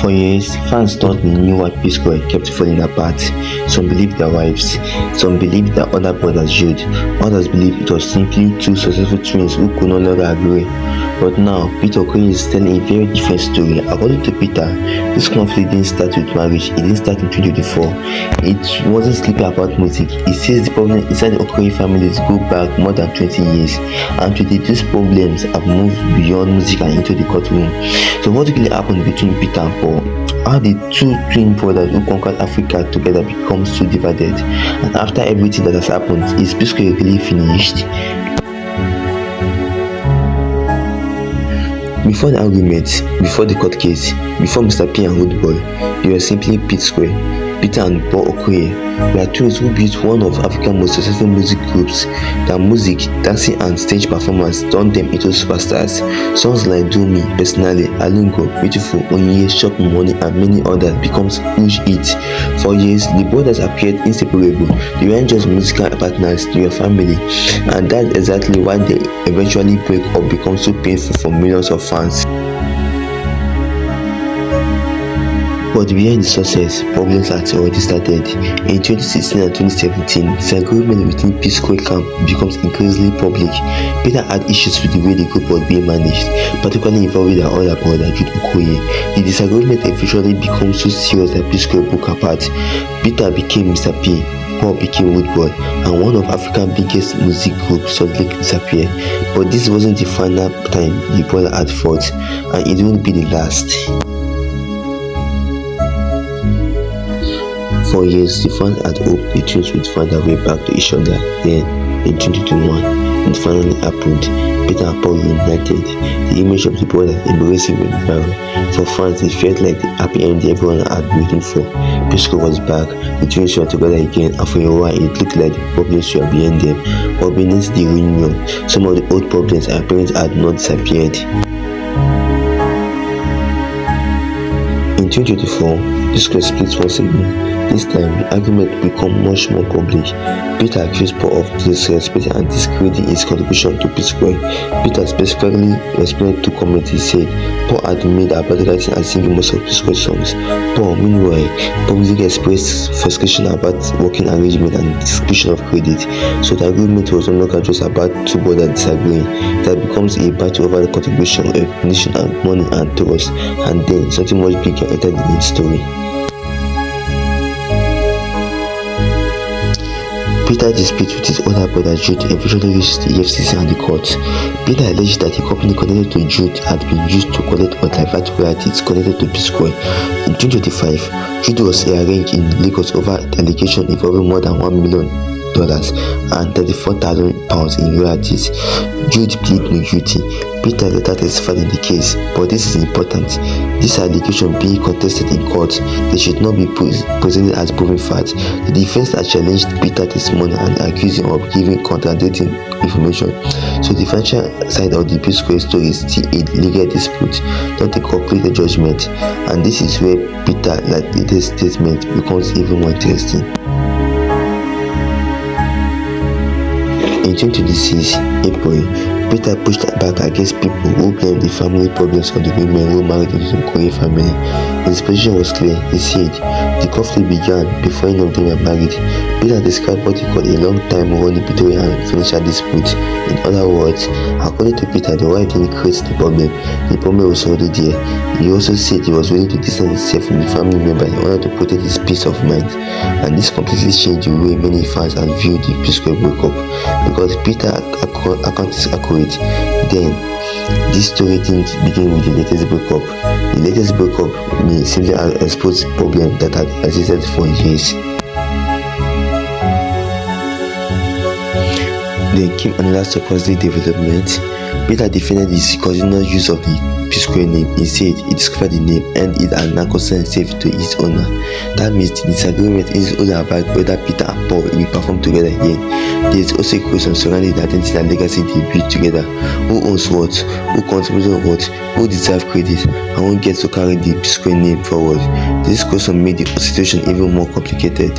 For years, fans thought they knew what P-Square kept falling apart. Some believed their wives, some believed their other brothers Jude, others believed it was simply two successful twins who could no longer agree. But now, Peter Okoye is telling a very different story. According to Peter, this conflict didn't start with marriage, it didn't start in 2024. It wasn't sleeping about music. He says the problem inside the Okoye families go back more than 20 years, and today these problems have moved beyond music and into the courtroom. So what really happened between Peter and Paul? How the two twin brothers who conquered Africa together become so divided? And after everything that has happened, is P-Square really finished? Before the argument, before the court case, before Mr. P and Rude Boy, they were simply P-Square. Peter and Paul Okoye were twins who built one of Africa's most successful music groups. Their music, dancing and stage performance turned them into superstars. Songs like Do Me, Personally, Alungo, Beautiful, Onye, Shop Money and many others becomes huge hits. For years, the brothers appeared inseparable. They weren't just musical partners, they were family. And that's exactly why they eventually break up becomes so painful for millions of fans. But behind the success, problems had already started. In 2016 and 2017, disagreement within P-Square camp becomes increasingly public. Peter had issues with the way the group was being managed, particularly involving their older brother Jude Okoye. The disagreement eventually becomes so serious that P-Square broke apart. Peter became Mr. P, Paul became Rude Boy, and one of Africa's biggest music groups suddenly disappeared. But this wasn't the final time the brother had fought, and it won't be the last. For years, the fans had hoped the twins would find their way back to each other. Then, in 2021, it finally happened. Peter and Paul reunited. The image of the brothers embracing went viral. For fans, it felt like the happy ending everyone had been waiting for. P-Square was back, the twins were together again, and for a while it looked like the problems were behind them. But beneath the reunion, some of the old problems and parents had not disappeared. In 2024, P-Square split once again. This time, the argument became much more public. Peter accused Paul of disrespecting and discrediting his contribution to P-Square. Peter specifically responded to comments. He said Paul had made about writing and singing most of P-Square songs. Paul, meanwhile, publicly expressed frustration about working arrangement and distribution of credit. So the argument was no longer just about two brothers disagreeing. That becomes a battle over the contribution, recognition, and money and trust. And then something much bigger entered the story. Peter's dispute with his older brother Jude eventually reached the EFCC and the court. Peter alleged that the company connected to Jude had been used to collect or divert royalties connected to P-Square. In 2025, Jude was arraigned in Lagos over allegations involving more than $1 million and £34,000 in royalties. Jude pleaded no guilty. Peter later testified in the case, but this is important. This allegation being contested in court, they should not be presented as proven facts. The defense has challenged Peter's testimony and accused him of giving contradicting information. So the financial side of the P-Square story is still a legal dispute, not a completed judgment. And this is where Peter's latest statement becomes even more interesting. In 2026 April, Peter pushed back against people who blamed the family problems on the women who married into the Okoye family. His position was clear. He said the conflict began before any of them were married. Peter described what he called a long-time running betrayal and financial dispute. In other words, according to Peter, the wife didn't create the problem was already there. He also said he was willing to distance himself from the family member in order to protect his peace of mind. And this completely changed the way many fans had viewed the P-Square breakup. Because Peter's account is accurate, then this story didn't begin with the latest breakup. The latest breakup may simply expose problems that had existed for years. Then came another surprising development. Peter defended his continuous use of the P-Square name. He said he discovered the name and it had now concerned safe to its owner. That means the disagreement is all about whether Peter and Paul will perform together again. There is also a question surrounding the identity and legacy they built together. Who owns what? Who contributed what? Who deserves credit? And who gets to carry the P-Square name forward? This question made the situation even more complicated.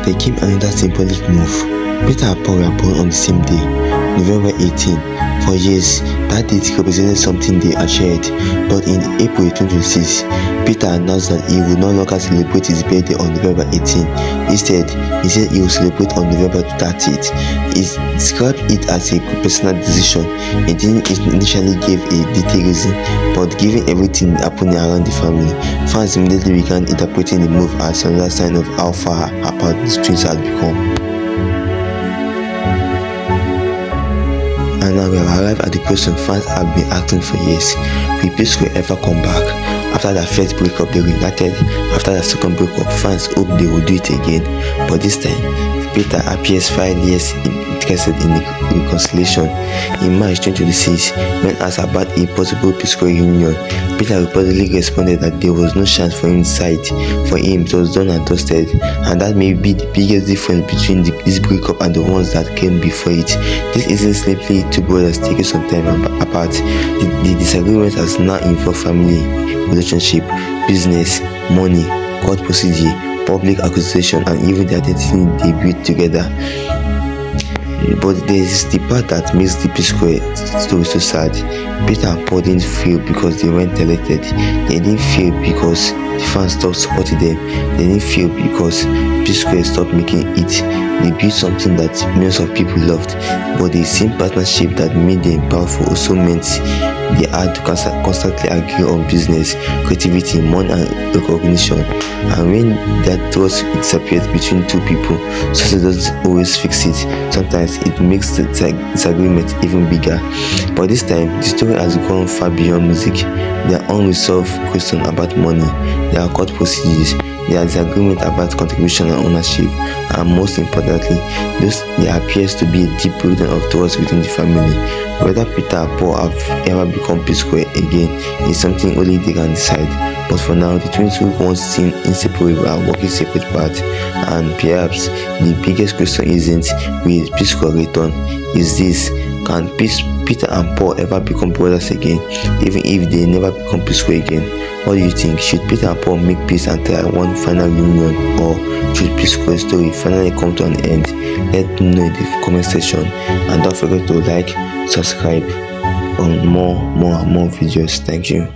There came another symbolic move. Peter and Paul were born on the same day, November 18, For years, that date represented something they had shared, but in April 2026, Peter announced that he would no longer celebrate his birthday on November 18. Instead, he said he would celebrate on November 30th. He described it as a personal decision. He didn't initially give a detailed reason, but given everything happening around the family, fans immediately began interpreting the move as another sign of how far apart the twins had become. And now we have arrived at the question fans have been asking for years. Will P-Square ever come back? After their first breakup, they reunited. After their second breakup, fans hope they will do it again. But this time, Peter appears 5 years interested in the reconciliation. In March 2026, when asked about a possible P-Square reunion, Peter reportedly responded that there was no chance for him sight. For him, it was done and dusted, and that may be the biggest difference between this breakup and the ones that came before it. This isn't simply two brothers taking some time apart. The disagreement has now involved family, relationship, business, money, court procedure, public accusation, and even the identity they built together. But there is the part that makes the P-Square story so sad. Peter and Paul didn't fail because they weren't elected. They didn't fail because the fans stopped supporting them. They didn't fail because P-Square stopped making it. They built something that millions of people loved, but the same partnership that made them powerful also meant they had to constantly argue on business, creativity, money, and recognition. And when that trust disappears between two people, success doesn't always fix it. Sometimes it makes the disagreement even bigger. But this time, the story has gone far beyond music. There are unresolved questions about money, there are court procedures, there are disagreements about contribution and ownership, and most importantly, there appears to be a deep breakdown of trust within the family. Whether Peter and Paul have ever become P-Square again is something only they can decide. But for now, the twins who once seemed inseparable are working separate paths, and perhaps the biggest question isn't will P-Square return, is this: can Peter and Paul ever become brothers again, even if they never become P-Square again? What do you think? Should Peter and Paul make peace and try one final reunion, or should P-Square story finally come to an end? Let me know in the comment section, and don't forget to like, subscribe on more videos. Thank you.